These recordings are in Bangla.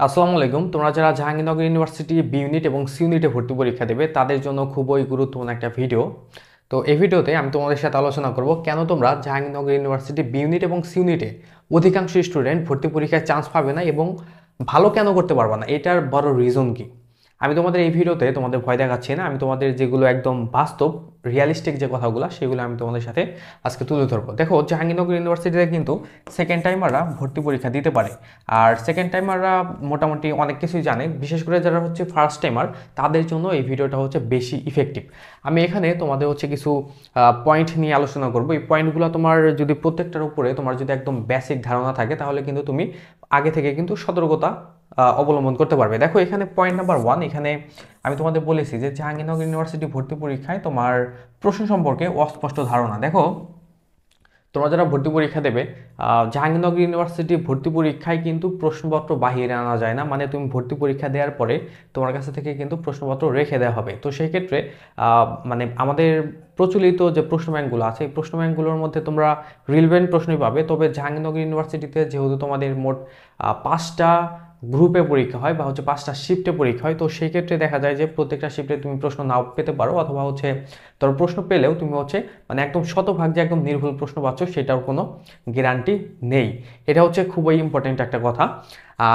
আসসালামু আলাইকুম। তোমরা যারা জাহাঙ্গীরনগর ইউনিভার্সিটি বি ইউনিট এবং সি ইউনিটে ভর্তি পরীক্ষা দেবে তাদের জন্য খুবই গুরুত্বপূর্ণ একটা ভিডিও। তো এই ভিডিওতে আমি তোমাদের সাথে আলোচনা করব কেন তোমরা জাহাঙ্গীরনগর ইউনিভার্সিটি বি ইউনিট এবং সি ইউনিটে অধিকাংশ স্টুডেন্ট ভর্তি পরীক্ষায় চান্স পাবে না এবং ভালো কেন করতে পারবে না, এটার বড় রিজন কি। আমি তোমাদের এই ভিডিওতে তোমাদের ভয় দেখাচ্ছি না, আমি তোমাদের যেগুলো একদম বাস্তব রিয়ালিস্টিক যে কথাগুলো সেগুলো আমি তোমাদের সাথে আজকে তুলে ধরবো। দেখো, জাহাঙ্গীরনগর ইউনিভার্সিটিতে কিন্তু সেকেন্ড টাইমাররা ভর্তি পরীক্ষা দিতে পারে। আর সেকেন্ড টাইমাররা মোটামুটি অনেক কিছুই জানে, বিশেষ করে যারা হচ্ছে ফার্স্ট টাইমার তাদের জন্য এই ভিডিওটা হচ্ছে বেশি ইফেক্টিভ। আমি এখানে তোমাদের হচ্ছে কিছু পয়েন্ট নিয়ে আলোচনা করবো। এই পয়েন্টগুলো তোমার যদি প্রত্যেকটার উপরে তোমার যদি একদম বেসিক ধারণা থাকে তাহলে কিন্তু তুমি আগে থেকে কিন্তু সতর্কতা অবলম্বন করতে পারবে। দেখো, এখানে পয়েন্ট নাম্বার 1, এখানে আমি তোমাদের বলেছি যে জাহাঙ্গীরনগর ইউনিভার্সিটি ভর্তি পরীক্ষায় তোমার প্রশ্ন সম্পর্কে অস্পষ্ট ধারণা। দেখো, তোমরা যারা ভর্তি পরীক্ষা দেবে, জাহাঙ্গীরনগর ইউনিভার্সিটি ভর্তি পরীক্ষায় কিন্তু প্রশ্নপত্র বাহিরে আনা যায় না, মানে তুমি ভর্তি পরীক্ষা দেওয়ার পরে তোমার কাছে থেকে কিন্তু প্রশ্নপত্র রেখে দেওয়া হবে। তো সেই ক্ষেত্রে মানে আমাদের প্রচলিত যে প্রশ্ন ব্যাংকগুলো আছে এই প্রশ্ন ব্যাংকগুলোর মধ্যে তোমরা রিলেভেন্ট প্রশ্নই পাবে। তবে জাহাঙ্গীরনগর ইউনিভার্সিটিতে যেহেতু তোমাদের মোট 5টা গ্রুপে পরীক্ষা হয় বা হচ্ছে 5টা শিফটে পরীক্ষা হয়, তো সেই ক্ষেত্রে দেখা যায় যে প্রত্যেকটা শিফটে তুমি প্রশ্ন নাও পেতে পারো, অথবা হচ্ছে তোর প্রশ্ন পেলেও তুমি হচ্ছে মানে একদম শতভাগ যে একদম নির্ভুল প্রশ্ন পাচ্ছ সেটার কোনো গ্যারান্টি নেই। এটা হচ্ছে খুবই ইম্পর্টেন্ট একটা কথা।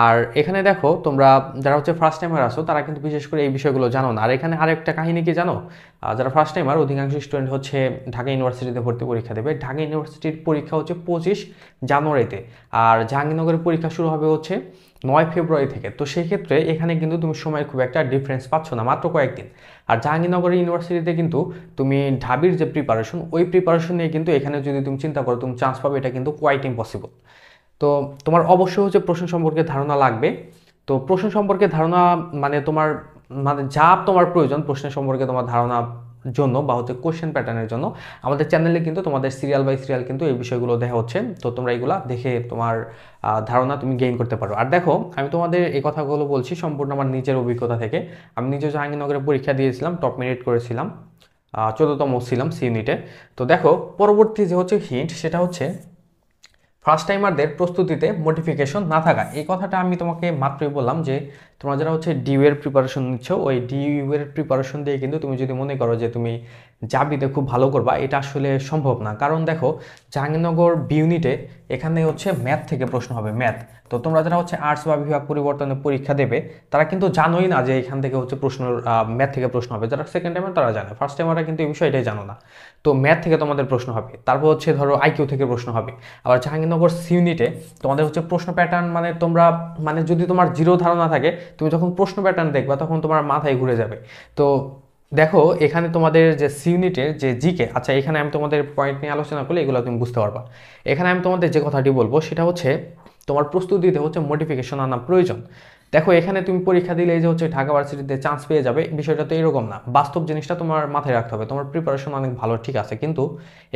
আর এখানে দেখো, তোমরা যারা হচ্ছে ফার্স্ট টাইমার আসো তারা কিন্তু বিশেষ করে এই বিষয়গুলো জানো না। আর এখানে আরেকটা কাহিনী কি জানো, যারা ফার্স্ট টাইমার অধিকাংশ স্টুডেন্ট হচ্ছে ঢাকা ইউনিভার্সিটিতে ভর্তি পরীক্ষা দেবে। ঢাকা ইউনিভার্সিটির পরীক্ষা হচ্ছে 25 জানুয়ারিতে, আর জাহাঙ্গীরনগরের পরীক্ষা শুরু হবে হচ্ছে 9 ফেব্রুয়ারি থেকে। তো সেই ক্ষেত্রে এখানে কিন্তু তুমি সময় খুব একটা ডিফারেন্স পাচ্ছ না, মাত্র কয়েকদিন। আর জাহাঙ্গীরনগর ইউনিভার্সিটিতে কিন্তু তুমি ঢাবির যে প্রিপারেশন, ওই প্রিপারেশন নিয়ে কিন্তু এখানে যদি তুমি চিন্তা করো তুমি চান্স পাবে, এটা কিন্তু কোয়াইট ইম্পসিবল। তো তোমার অবশ্যই হচ্ছে প্রশ্ন সম্পর্কে ধারণা লাগবে। তো প্রশ্ন সম্পর্কে ধারণা মানে তোমার মানে যা তোমার প্রয়োজন প্রশ্নের সম্পর্কে তোমার ধারণা জন্য বা হচ্ছে কোশ্চেন প্যাটার্নের জন্য আমাদের চ্যানেলে কিন্তু তোমাদের সিরিয়াল বাই সিরিয়াল কিন্তু এই বিষয়গুলো দেখা হচ্ছে। তো তোমরা এগুলা দেখে তোমার ধারণা তুমি গেইন করতে পারো। আর দেখো, আমি তোমাদের এই কথাগুলো বলছি সম্পূর্ণ আমার নিজের অভিজ্ঞতা থেকে। আমি নিজে জাহাঙ্গীরনগরে পরীক্ষা দিয়েছিলাম, টপ মেরিট করেছিলাম, 14তম ছিলাম সি ইউনিটে। তো দেখো, পরবর্তী যে হচ্ছে হিন্ট সেটা হচ্ছে ফার্স্ট টাইমারদের প্রস্তুতিতে মোটিফিকেশন না থাকা। এই কথাটা আমি তোমাকে মাত্রই বললাম যে তোমরা যারা হচ্ছে ডিউ এর প্রিপারেশন নিচ্ছ, ওই ডিউ এর প্রিপারেশন দিয়ে কিন্তু তুমি যদি মনে করো যে তুমি জাবিতে খুব ভালো করবা, এটা আসলে সম্ভব না। কারণ দেখো, জাহাঙ্গীরনগর বি ইউনিটে এখানে হচ্ছে ম্যাথ থেকে প্রশ্ন হবে, ম্যাথ। তো তোমরা যারা হচ্ছে আর্টস বা বিভাগ পরিবর্তনের পরীক্ষা দেবে তারা কিন্তু জানোই না যে এখান থেকে হচ্ছে প্রশ্ন ম্যাথ থেকে প্রশ্ন হবে। যারা সেকেন্ড টাইমার তারা জানে, ফার্স্ট টাইমাররা কিন্তু এই বিষয়টাই জানো না। তো ম্যাথ থেকে তোমাদের প্রশ্ন হবে, তারপর হচ্ছে ধরো আইকিউ থেকে প্রশ্ন হবে। আবার জাহাঙ্গীরনগর সি ইউনিটে তোমাদের হচ্ছে প্রশ্ন প্যাটার্ন, মানে তোমরা মানে যদি তোমার জিরো ধারণা থাকে তুমি যখন প্রশ্ন প্যাটার্ন দেখবা তখন তোমার মাথায় ঘুরে যাবে। তো দেখো, এখানে তোমাদের যে সি ইউনিটের যে জিকে, আচ্ছা এখানে আমি তোমাদের পয়েন্ট নিয়ে আলোচনা করলে এগুলো তুমি বুঝতে পারবা। এখানে আমি তোমাদের যে কথাটি বলবো সেটা হচ্ছে তোমার প্রস্তুতিতে হচ্ছে মোটিফিকেশন আনা প্রয়োজন। দেখো, এখানে তুমি পরীক্ষা দিলে যে হচ্ছে ঢাকা ভার্সিটিতে চান্স পেয়ে যাবে, বিষয়টা তো এরকম না। বাস্তব জিনিসটা তোমার মাথায় রাখতে হবে। তোমার প্রিপারেশন অনেক ভালো, ঠিক আছে, কিন্তু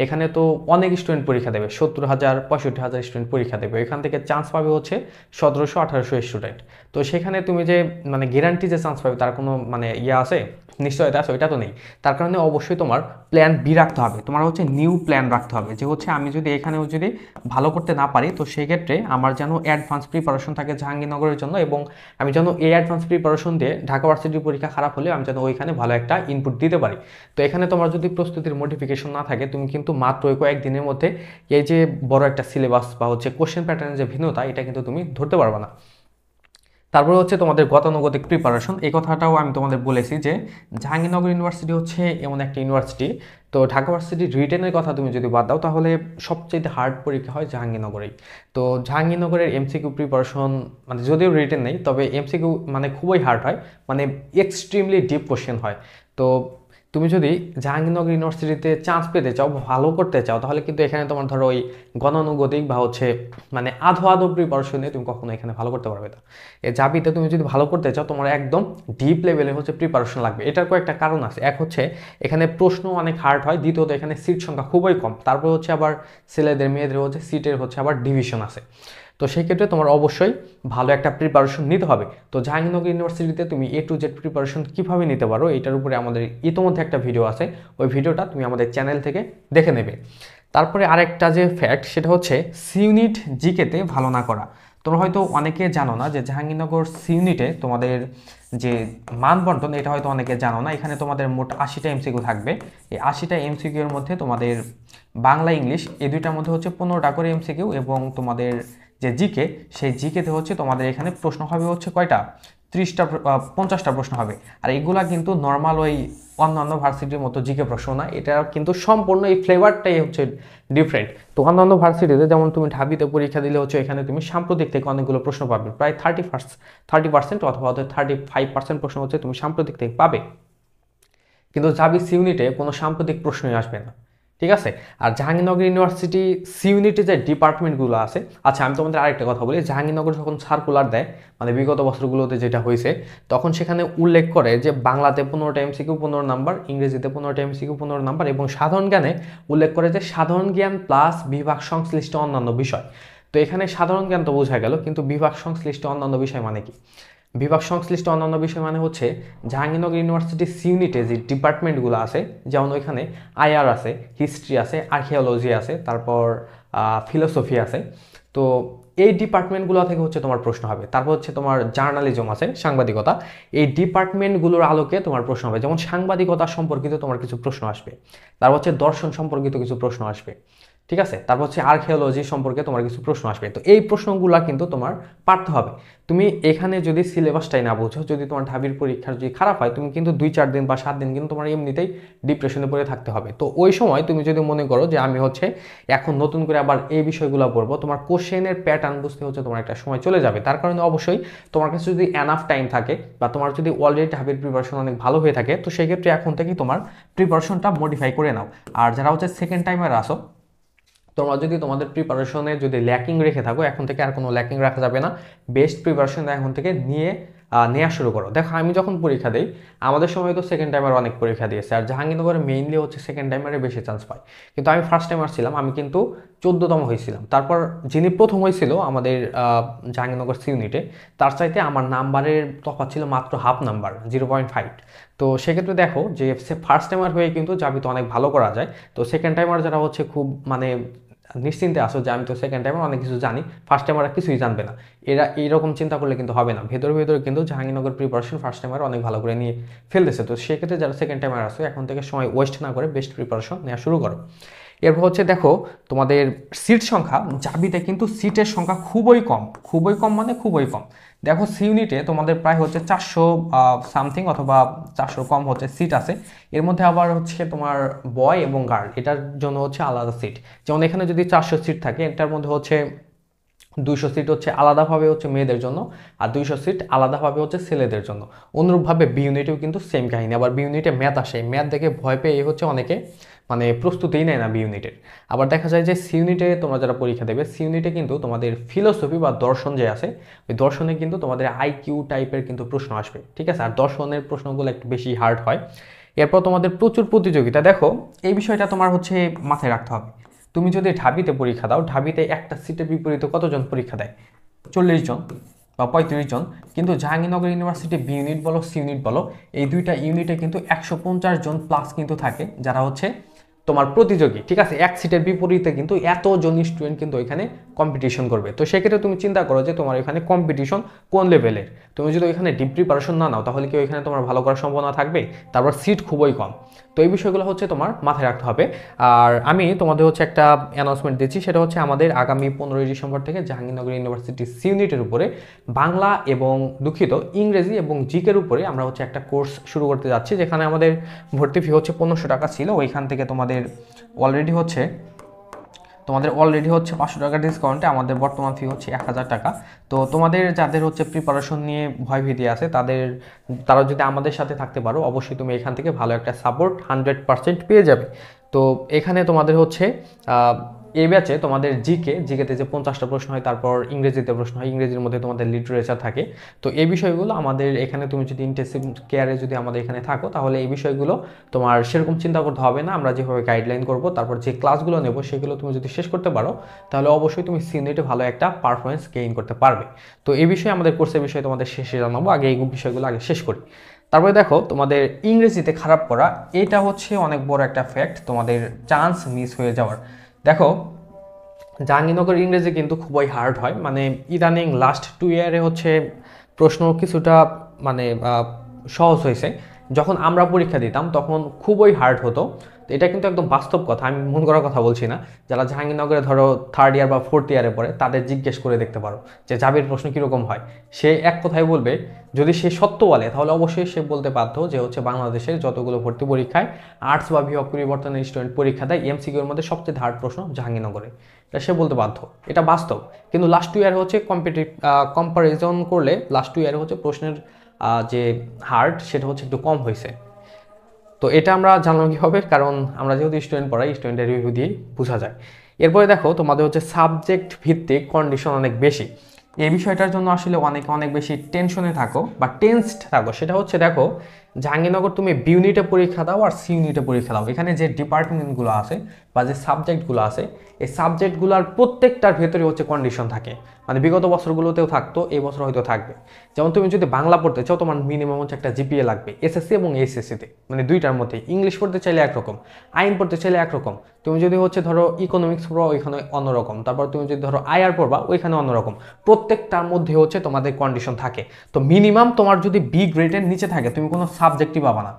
এখানে তো অনেক স্টুডেন্ট পরীক্ষা দেবে, 70,000 65,000 স্টুডেন্ট পরীক্ষা দেবে। এখান থেকে চান্স পাবে হচ্ছে 1700-1800 স্টুডেন্ট। তো সেখানে তুমি যে মানে গ্যারান্টি যে চান্স পাবে তার কোনো মানে ইয়ে আছে, নিশ্চয়তা আছে, ওইটা তো নেই। তার কারণে অবশ্যই তোমার প্ল্যান বি রাখতে হবে, তোমার হচ্ছে নিউ প্ল্যান রাখতে হবে যে হচ্ছে আমি যদি এখানেও যদি ভালো করতে না পারি তো সেক্ষেত্রে আমার যেন অ্যাডভান্স প্রিপারেশন থাকে জাহাঙ্গীরনগরের জন্য, এবং আমি যেন এই অ্যাডভান্স প্রিপারেশন দিয়ে ঢাকা ভার্সিটির পরীক্ষা খারাপ হলে আমি যেন ওইখানে ভালো একটা ইনপুট দিতে পারি। তো এখানে তোমার যদি প্রস্তুতির মোটিফিকেশন না থাকে তুমি কিন্তু মাত্র কয়েকদিনের মধ্যে এই যে বড় একটা সিলেবাস বা হচ্ছে কোশ্চেন প্যাটার্নের যে ভিন্নতা এটা কিন্তু তুমি ধরতে পারবে না। তারপরে হচ্ছে তোমাদের গতানুগতিক প্রিপারেশন, এই কথাটাও আমি তোমাদের বলেছি যে জাহাঙ্গীরনগর ইউনিভার্সিটি হচ্ছে এমন একটা ইউনিভার্সিটি। তো ঢাকা ভার্সিটির রিটেনের কথা তুমি যদি বাদ দাও তাহলে সবচেয়ে হার্ড পরীক্ষা হয় জাহাঙ্গীরনগরেই। তো জাহাঙ্গীরনগরের এমসিকিউ প্রিপারেশন মানে যদিও রিটেন নেই তবে এমসিকিউ মানে খুবই হার্ড হয়, মানে এক্সট্রিমলি ডিপ কোশ্চেন হয়। তো তুমি যদি জাহাঙ্গীরনগর ইউনিভার্সিটিতে চান্স পেতে চাও, ভালো করতে চাও, তাহলে কিন্তু এখানে তোমার ধরো ওই গতানুগতিক বা হচ্ছে মানে আধো আধো প্রিপারেশন নিয়ে তুমি কখনো এখানে ভালো করতে পারবে না। এই জাবিতে তুমি যদি ভালো করতে চাও তোমার একদম ডিপ লেভেলের হচ্ছে প্রিপারেশন লাগবে। এটার কয়েকটা কারণ আছে। এক হচ্ছে এখানে প্রশ্ন অনেক হার্ড হয়, দ্বিতীয়ত এখানে সিট সংখ্যা খুবই কম, তারপর হচ্ছে আবার ছেলেদের মেয়েদের হচ্ছে সিটের হচ্ছে আবার ডিভিশন আছে। তো সেই ক্ষেত্রে তোমার অবশ্যই ভালো একটা প্রিপারেশন নিতে হবে। তো জাহাঙ্গীরনগর ইউনিভার্সিটিতে তুমি এ টু জেড প্রিপারেশন কীভাবে নিতে পারো এটার উপরে আমাদের ইতোমধ্যে একটা ভিডিও আছে, ওই ভিডিওটা তুমি আমাদের চ্যানেল থেকে দেখে নেবে। তারপরে আরেকটা যে ফ্যাক্ট সেটা হচ্ছে সি ইউনিট জিকেতে ভালো না করা। তোমরা হয়তো অনেকে জানো না যে জাহাঙ্গীরনগর সি ইউনিটে তোমাদের যে মান বন্টন এটা হয়তো অনেকে জানো না। এখানে তোমাদের মোট 80টা এমসিকিউ থাকবে। এই 80টা এমসিকিউ এর মধ্যে তোমাদের বাংলা ইংলিশ এই দুইটার মধ্যে হচ্ছে 15টা করে এমসিকিউ, এবং তোমাদের যে জিকে সেই জিকেতে হচ্ছে তোমাদের এখানে প্রশ্ন হবে হচ্ছে কয়টা, 50টা প্রশ্ন হবে। আর এগুলা কিন্তু নর্মাল ওই অন্যান্য ভার্সিটির মতো জিকে প্রশ্ন না, এটা কিন্তু সম্পূর্ণ এই ফ্লেভারটাই হচ্ছে ডিফারেন্ট। তো অন্যান্য ভার্সিটিতে যেমন তুমি ঢাবিতে পরীক্ষা দিলে হচ্ছে এখানে তুমি সাম্প্রতিক থেকে অনেকগুলো প্রশ্ন পাবে, প্রায় 30% অথবা 35% প্রশ্ন হচ্ছে তুমি সাম্প্রতিক থেকে পাবে। কিন্তু জাবি সি ইউনিটে কোনো সাম্প্রতিক প্রশ্নই আসবে না, ঠিক আছে। আর জাহাঙ্গীরনগর ইউনিভার্সিটি সি ইউনিটে যে ডিপার্টমেন্টগুলো আছে, আচ্ছা আমি তোমাদের আরেকটা কথা বলি, জাহাঙ্গীরনগর যখন সার্কুলার দেয় মানে বিগত বছরগুলোতে যেটা হয়েছে, তখন সেখানে উল্লেখ করে যে বাংলাতে 15টা এমসিকিউ 15 নাম্বার, ইংরেজিতে 15টা এমসিকিউ 15 নাম্বার, এবং সাধারণ জ্ঞানে উল্লেখ করে যে সাধারণ জ্ঞান প্লাস বিভাগ সংশ্লিষ্ট অন্যান্য বিষয়। তো এখানে সাধারণ জ্ঞান তো বোঝা গেল, কিন্তু বিভাগ সংশ্লিষ্ট অন্যান্য বিষয় মানে কি? বিভাগ সংশ্লিষ্ট অন্যান্য বিষয় মানে হচ্ছে জাহাঙ্গীরনগর ইউনিভার্সিটি সি ইউনিটে যে ডিপার্টমেন্টগুলো আছে, যেমন ওইখানে আইআর আছে, হিস্ট্রি আছে, আর্কিওলজি আছে, তারপর ফিলোসফি আছে। তো এই ডিপার্টমেন্টগুলো থেকে হচ্ছে তোমার প্রশ্ন হবে। তারপর হচ্ছে তোমার জার্নালিজম আছে, সাংবাদিকতা। এই ডিপার্টমেন্টগুলোর আলোকে তোমার প্রশ্ন হবে, যেমন সাংবাদিকতা সম্পর্কিত তোমার কিছু প্রশ্ন আসবে, তারপর হচ্ছে দর্শন সম্পর্কিত কিছু প্রশ্ন আসবে, ঠিক আছে। তারপর হচ্ছে আর্কিওলজি সম্পর্কে তোমার কিছু প্রশ্ন আসবে। তো এই প্রশ্নগুলো কিন্তু তোমার পারতে হবে। তুমি এখানে যদি সিলেবাসটাই না বুঝো, যদি তোমার ঢাবির পরীক্ষা যদি খারাপ হয়, তুমি কিন্তু 2-4 দিন বা 7 দিন কিন্তু তোমার এমনিতেই ডিপ্রেশনে পড়ে থাকতে হবে। তো ওই সময় তুমি যদি মনে করো যে আমি হচ্ছে এখন নতুন করে আবার এই বিষয়গুলো পড়বো, তোমার কোশ্চেনের প্যাটার্ন বুঝতে হচ্ছে তোমার একটা সময় চলে যাবে। তার কারণে অবশ্যই তোমার কাছে যদি এনাফ টাইম থাকে বা তোমার যদি অলরেডি ঢাবির প্রিপারেশন অনেক ভালো হয়ে থাকে, তো সেই ক্ষেত্রে এখন থেকেই তোমার প্রিপারেশনটা মডিফাই করে নাও। আর যারা হচ্ছে সেকেন্ড টাইমার আসো, তোমরা যদি তোমাদের প্রিপারেশনে যদি ল্যাকিং রেখে থাকো, এখন থেকে আর কোনো ল্যাকিং রাখা যাবে না। বেস্ট প্রিপারেশন এখন থেকে নেওয়া শুরু করো। দেখো আমি যখন পরীক্ষা দিই, আমাদের সময় তো সেকেন্ড টাইমার অনেক পরীক্ষা দিয়েছে, আর জাহাঙ্গীরনগরে মেইনলি হচ্ছে সেকেন্ড টাইমারে বেশি চান্স পায়। কিন্তু আমি ফার্স্ট টাইমার ছিলাম, আমি কিন্তু 14তম হয়েছিলাম। তারপর যিনি প্রথম হয়েছিল আমাদের জাহাঙ্গীরনগর সি ইউনিটে, তার চাইতে আমার নাম্বারের তফাৎ ছিল মাত্র হাফ নাম্বার, 0.5। তো সেক্ষেত্রে দেখো যে ফার্স্ট টাইমার হয়ে কিন্তু জাবিতে অনেক ভালো করা যায়। তো সেকেন্ড টাইমার যারা হচ্ছে খুব মানে নিশ্চিন্তে আসো যে আমি তো সেকেন্ড টাইমার অনেক কিছু জানি, ফার্স্ট টাইমাররা কিছুই জানবে না, এরা এইরকম চিন্তা করলে কিন্তু হবে না। ভেতরে ভেতরে কিন্তু জাহাঙ্গীরনগর প্রিপারেশন ফার্স্ট টাইমার অনেক ভালো করে নিয়ে ফেলতেছে। তো সেক্ষেত্রে যারা সেকেন্ড টাইমার আসো, এখন থেকে সময় ওয়েস্ট না করে বেস্ট প্রিপারেশন নেওয়া শুরু করো। এরপর হচ্ছে দেখো তোমাদের সিট সংখ্যা, জাবিতে কিন্তু সিটের সংখ্যা খুবই কম, খুবই কম মানে খুবই কম। দেখো সি ইউনিটে তোমাদের প্রায় হচ্ছে 400 সামথিং অথবা 400 কম হচ্ছে সিট আছে। এর মধ্যে আবার হচ্ছে তোমার বয় এবং গার্ল এটার জন্য হচ্ছে আলাদা সিট। যেমন এখানে যদি 400 সিট থাকে, এটার মধ্যে হচ্ছে 200 সিট হচ্ছে আলাদাভাবে হচ্ছে মেয়েদের জন্য, আর 200 সিট আলাদাভাবে হচ্ছে ছেলেদের জন্য। অনুরূপভাবে বি ইউনিটেও কিন্তু সেম কাহিনী। আবার বি ইউনিটে ম্যাথ আসে, ম্যাথ দেখে ভয় পেয়ে হচ্ছে অনেকে মানে প্রস্তুতিই নেয় না বি ইউনিটের। আবার দেখা যায় যে সি ইউনিটে তোমরা যারা পরীক্ষা দেবে, সি ইউনিটে কিন্তু তোমাদের ফিলোসফি বা দর্শন যে আছে, ওই দর্শনে কিন্তু তোমাদের আইকিউ টাইপের কিন্তু প্রশ্ন আসবে, ঠিক আছে। আর দর্শনের প্রশ্নগুলো একটু বেশি হার্ড হয়। এরপর তোমাদের প্রচুর প্রতিযোগিতা। দেখো এই বিষয়টা তোমার হচ্ছে মাথায় রাখতে হবে। তুমি যদি ঢাবিতে পরীক্ষা দাও, ঢাবিতে একটা সিটের বিপরীতে কতজন পরীক্ষা দেয়? 40 জন বা 35 জন। কিন্তু জাহাঙ্গীরনগর ইউনিভার্সিটি বি ইউনিট বলো সি ইউনিট বলো, এই দুইটা ইউনিটে কিন্তু 150 জন প্লাস কিন্তু থাকে যারা হচ্ছে তোমার প্রতিযোগী, ঠিক আছে। এক সিটের বিপরীতে কিন্তু এতজন স্টুডেন্ট কিন্তু এখানে কম্পিটিশন করবে। তো সেক্ষেত্রে তুমি চিন্তা করো যে তোমার এখানে কম্পিটিশন কোন লেভেলের। তুমি যদি এখানে ডিপ প্রিপারেশন না নাও, তাহলে কি ওইখানে তোমার ভালো করার সম্ভাবনা থাকবে? তারপর সিট খুবই কম। তো এই বিষয়গুলো হচ্ছে তোমার মাথায় রাখতে হবে। আর আমি তোমাদের হচ্ছে একটা অ্যানাউন্সমেন্ট দিচ্ছি, সেটা হচ্ছে আমাদের আগামী 15ই ডিসেম্বর থেকে জাহাঙ্গীরনগর ইউনিভার্সিটি সি ইউনিটের উপরে বাংলা এবং দুঃখিত ইংরেজি এবং জিকের উপরে আমরা হচ্ছে একটা কোর্স শুরু করতে যাচ্ছি, যেখানে আমাদের ভর্তি ফি হচ্ছে 1500 টাকা ছিল। ওইখান থেকে তোমাদের অলরেডি হচ্ছে 500 টাকা ডিসকাউন্টে আমাদের বর্তমান ফি হচ্ছে 1000 টাকা। তো তোমাদের যাদের হচ্ছে প্রিপারেশন নিয়ে ভয়ভীতি আছে, তারা যদি আমাদের সাথে থাকতে পারো, অবশ্যই তুমি এখান থেকে ভালো একটা সাপোর্ট 100% পেয়ে যাবে। তো এখানে তোমাদের হচ্ছে এই ব্যাচে তোমাদের জিকেতে যে 50টা প্রশ্ন হয়, তারপর ইংরেজিতে প্রশ্ন হয়, ইংরেজির মধ্যে তোমাদের লিটারেচার থাকে। তো এই বিষয়গুলো আমাদের এখানে, তুমি যদি ইন্টেনসিভ কেয়ারে যদি আমাদের এখানে থাকো, তাহলে এই বিষয়গুলো তোমার সেরকম চিন্তা করতে হবে না। আমরা যেভাবে গাইডলাইন করব, তারপর যে ক্লাসগুলো নেব, সেগুলো তুমি যদি শেষ করতে পারো, তাহলে অবশ্যই তুমি সিনিয়রে ভালো একটা পারফরমেন্স গেইন করতে পারবে। তো এই বিষয়ে আমাদের কোর্সের বিষয়ে তোমাদের শেষে জানাবো, আগে এই বিষয়গুলো আগে শেষ করি। তারপরে দেখো তোমাদের ইংরেজিতে খারাপ করা, এটা হচ্ছে অনেক বড় একটা ফ্যাক্ট, তোমাদের চান্স মিস হয়ে যাওয়ার। দেখো জাহাঙ্গীরনগর ইংরেজি কিন্তু খুবই হার্ড হয়, মানে ইদানিং লাস্ট 2 ইয়ারে হচ্ছে প্রশ্ন কিছুটা মানে সহজ হয়েছে। যখন আমরা পরীক্ষা দিতাম তখন খুবই হার্ড হতো। তো এটা কিন্তু একদম বাস্তব কথা, আমি মন করার কথা বলছি না। যারা জাহাঙ্গীরনগরে ধরো 3rd ইয়ার বা 4th ইয়ারে পড়ে তাদের জিজ্ঞেস করে দেখতে পারো যে জাবির প্রশ্ন কীরকম হয়। সে এক কথায় বলবে, যদি সে সত্য বলে তাহলে অবশ্যই সে বলতে বাধ্য যে হচ্ছে বাংলাদেশের যতগুলো ভর্তি পরীক্ষায় আর্টস বা বিভাগ পরিবর্তনের স্টুডেন্ট পরীক্ষা দেয় এমসিকিউর মধ্যে সবচেয়ে হার্ড প্রশ্ন জাহাঙ্গীরনগরে, এটা সে বলতে বাধ্য, এটা বাস্তব। কিন্তু লাস্ট 2 ইয়ারে হচ্ছে কম্পারিজন করলে লাস্ট 2 ইয়ারে হচ্ছে প্রশ্নের যে হার্ড সেটা হচ্ছে একটু কম হয়েছে। তো এটা আমরা জানলাম কীভাবে, কারণ আমরা যেহেতু স্টুডেন্ট পড়াই, স্টুডেন্টের রিভিউ দিয়েই বোঝা যায়। এরপরে দেখো তোমাদের হচ্ছে সাবজেক্ট ভিত্তিক কন্ডিশন অনেক বেশি। এই বিষয়টার জন্য আসলে অনেক বেশি টেনশনে থাকো বা টেন্সড থাকো। সেটা হচ্ছে দেখো, জাহাঙ্গীরনগর তুমি বি ইউনিটে পরীক্ষা দাও আর সি ইউনিটে পরীক্ষা দাও, এখানে যে ডিপার্টমেন্টগুলো আছে বা যে সাবজেক্টগুলো আছে এই সাবজেক্টগুলোর প্রত্যেকটার ভেতরে হচ্ছে কন্ডিশন থাকে। মানে বিগত বছরগুলোতেও থাকতো, এই বছর হয়তো থাকবে। যেমন তুমি যদি বাংলা পড়তে চাও তোমার মিনিমাম হচ্ছে একটা জিপিএ লাগবে এসএসসি এবং এইচএসসিতে, মানে দুইটার মধ্যে। ইংলিশ পড়তে চাইলে একরকম, আইন পড়তে চাইলে একরকম। তুমি যদি হচ্ছে ধরো ইকোনমিক্স পড়ো ওইখানে অন্যরকম, তারপর তুমি যদি ধরো আইআর পড়বা ওইখানে অন্যরকম। প্রত্যেকটার মধ্যে হচ্ছে তোমাদের কন্ডিশন থাকে। তো মিনিমাম তোমার যদি বি গ্রেডের নিচে থাকে তুমি কোনো সাবজেক্টই পাবা না,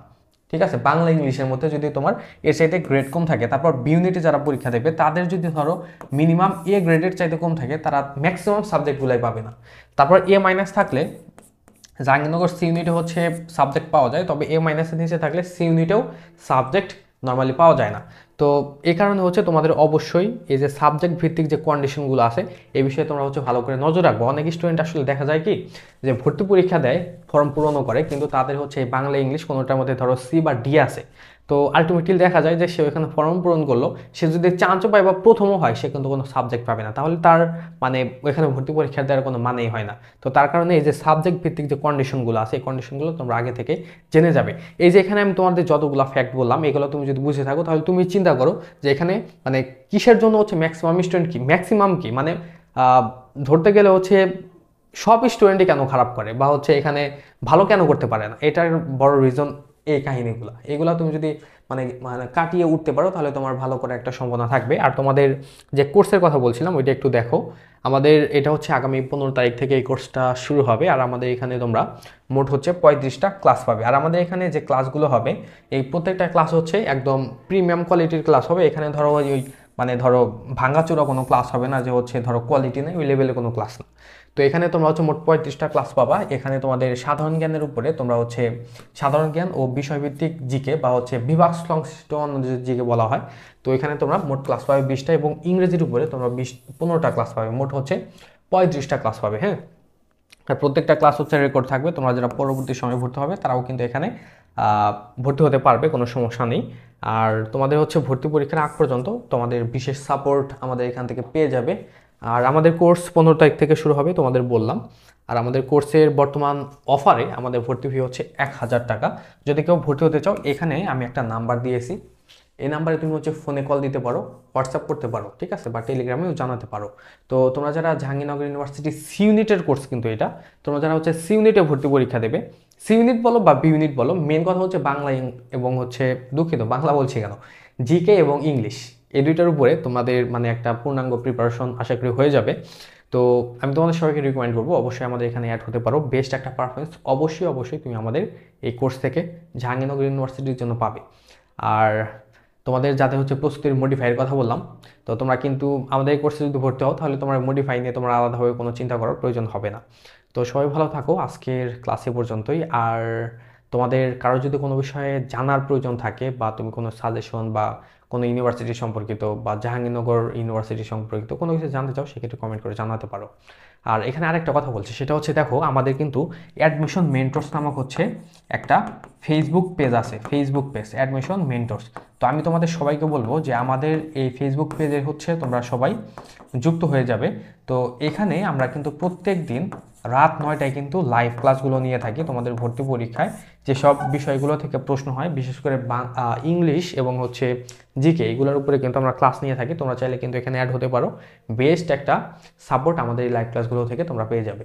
ঠিক আছে। বাংলা ইংলিশের মধ্যে যদি তোমার এর চাইতে গ্রেড কম থাকে, তারপর বি ইউনিটে যারা পরীক্ষা দেবে তাদের যদি ধরো মিনিমাম এ গ্রেডের চাইতে কম থাকে, তারা ম্যাক্সিমাম সাবজেক্টগুলাই পাবে না। তারপর এ মাইনাস থাকলে জাহাঙ্গীরনগর সি ইউনিটে হচ্ছে সাবজেক্ট পাওয়া যায়, তবে এ মাইনাসের নিচে থাকলে সি ইউনিটেও সাবজেক্ট নর্মালি পাওয়া যায় না। তো এই কারণে হচ্ছে তোমাদের অবশ্যই এই যে সাবজেক্ট ভিত্তিক যে কন্ডিশনগুলো আছে এই বিষয়ে তোমরা হচ্ছে ভালো করে নজর রাখবো। অনেক স্টুডেন্ট আসলে দেখা যায় কি যে ভর্তি পরীক্ষা দেয়, ফর্ম পূরণও করে, কিন্তু তাদের হচ্ছে বাংলা ইংলিশ কোনোটার মধ্যে ধরো সি বা ডি আছে। তো আলটিমেটলি দেখা যায় যে সে ওইখানে ফর্ম পূরণ করলো, সে যদি চান্সও পায় বা প্রথমও হয় সে কিন্তু কোনো সাবজেক্ট পাবে না, তাহলে তার মানে ওইখানে ভর্তি পরীক্ষা দেওয়ার কোনো মানেই হয় না। তো তার কারণে এই যে সাবজেক্ট ভিত্তিক যে কন্ডিশনগুলো আছে এই কন্ডিশনগুলো তোমরা আগে থেকে জেনে যাবে। এই যে এখানে আমি তোমাদের যতগুলো ফ্যাক্ট বললাম এগুলো তুমি যদি বুঝে থাকো তাহলে তুমি চিন্তা করো যে এখানে মানে কিসের জন্য হচ্ছে ম্যাক্সিমাম স্টুডেন্ট কি, ম্যাক্সিমাম কি মানে ধরতে গেলে হচ্ছে সব স্টুডেন্টই কেন খারাপ করে বা হচ্ছে এখানে ভালো কেন করতে পারে না, এটার বড় রিজন এই কাহিনীগুলো। এগুলা তুমি যদি মানে মানে কাটিয়ে উঠতে পারো তাহলে তোমার ভালো করে একটা সম্ভাবনা থাকবে। আর তোমাদের যে কোর্সের কথা বলছিলাম ওইটা একটু দেখো। আমাদের এটা হচ্ছে আগামী 15 তারিখ থেকে এই কোর্সটা শুরু হবে, আর আমাদের এখানে তোমরা মোট হচ্ছে 35টা ক্লাস পাবে। আর আমাদের এখানে যে ক্লাসগুলো হবে এই প্রত্যেকটা ক্লাস হচ্ছে একদম প্রিমিয়াম কোয়ালিটির ক্লাস হবে। এখানে ধরো ওই মানে ধরো ভাঙাচোরা কোনো ক্লাস হবে না যে হচ্ছে ধরো কোয়ালিটি নেই ওই লেভেলে কোনো ক্লাস না। তো এখানে তোমরা হচ্ছে মোট 35টা ক্লাস পাবা। এখানে তোমাদের সাধারণ জ্ঞানের উপরে তোমরা হচ্ছে সাধারণ জ্ঞান ও বিষয়ভিত্তিক জিকে বা হচ্ছে বিভাগ সংশ্লিষ্ট অন্য যে জিকে বলা হয়, তো এখানে তোমরা মোট ক্লাস পাবে 20টা, এবং ইংরেজির উপরে তোমরা 15টা ক্লাস পাবে, মোট হচ্ছে 35টা ক্লাস পাবে। হ্যাঁ, আর প্রত্যেকটা ক্লাস হচ্ছে রেকর্ড থাকবে। তোমরা যারা পরবর্তী সময় ভর্তি হবে তারাও কিন্তু এখানে ভর্তি হতে পারবে, কোনো সমস্যা নেই। আর তোমাদের হচ্ছে ভর্তি পরীক্ষার আগ পর্যন্ত তোমাদের বিশেষ সাপোর্ট আমাদের এখান থেকে পেয়ে যাবে। আর আমাদের কোর্স 15 তারিখ থেকে শুরু হবে তোমাদের বললাম। আর আমাদের কোর্সের বর্তমান অফারে আমাদের ভর্তি ফি হচ্ছে 1000 টাকা। যদি কেউ ভর্তি হতে চাও এখানে আমি একটা নাম্বার দিয়েছি, এই নাম্বারে তুমি হচ্ছে ফোনে কল দিতে পারো, হোয়াটসঅ্যাপ করতে পারো, ঠিক আছে, বা টেলিগ্রামেও জানাতে পারো। তো তোমরা যারা জাহাঙ্গীরনগর ইউনিভার্সিটি সি ইউনিটের কোর্স কিন্তু এটা, তোমরা যারা হচ্ছে সি ইউনিটে ভর্তি পরীক্ষা দেবে, সি ইউনিট বলো বা বি ইউনিট বলো, মেন কথা হচ্ছে বাংলা এবং হচ্ছে দুঃখিত বাংলা বলছি কেন, জিকে এবং ইংলিশ এই দুইটার উপরে তোমাদের মানে একটা পূর্ণাঙ্গ প্রিপারেশন আশা করি হয়ে যাবে। তো আমি তোমাদের সবাইকে রিকমেন্ড করবো অবশ্যই আমাদের এখানে অ্যাড হতে পারো। বেস্ট একটা পারফরমেন্স অবশ্যই তুমি আমাদের এই কোর্স থেকে জাহাঙ্গীরনগর ইউনিভার্সিটির জন্য পাবে। আর তোমাদের যাতে হচ্ছে প্রস্তুতির মডিফাইয়ের কথা বললাম, তো তোমরা কিন্তু আমাদের এই কোর্সে যদি ভর্তি হও তাহলে তোমার মডিফাই নিয়ে তোমরা আলাদাভাবে কোনো চিন্তা করার প্রয়োজন হবে না। তো সবাই ভালো থাকো, আজকের ক্লাসে পর্যন্তই। আর তোমাদের কারো যদি কোনো বিষয়ে জানার প্রয়োজন থাকে বা তুমি কোনো সাজেশন বা কোনো ইউনিভার্সিটি সম্পর্কিত বা জাহাঙ্গীরনগর ইউনিভার্সিটি সম্পর্কিত কোনো কিছু জানতে চাও সেক্ষেত্রে কমেন্ট করে জানাতে পারো। আর এখানে আরেকটা কথা বলছি, সেটা হচ্ছে দেখো আমাদের কিন্তু অ্যাডমিশন মেন্টরস নামক হচ্ছে একটা ফেসবুক পেজ আছে, ফেসবুক পেজ অ্যাডমিশন মেন্টরস। তো আমি তোমাদের সবাইকে বলবো যে আমাদের এই ফেসবুক পেজে হচ্ছে তোমরা সবাই যুক্ত হয়ে যাবে। তো এখানে আমরা কিন্তু প্রত্যেক দিন রাত 9টায় কিন্তু লাইভ ক্লাসগুলো নিয়ে থাকি। তোমাদের ভর্তি পরীক্ষায় যেসব বিষয়গুলো থেকে প্রশ্ন হয় বিশেষ করে ইংলিশ এবং হচ্ছে জিকে এগুলোর উপরে কিন্তু আমরা ক্লাস নিয়ে থাকি। তোমরা চাইলে কিন্তু এখানে অ্যাড হতে পারো। বেস্ট একটা সাপোর্ট আমাদের এই লাইভ ক্লাসগুলো থেকে তোমরা পেয়ে যাবে।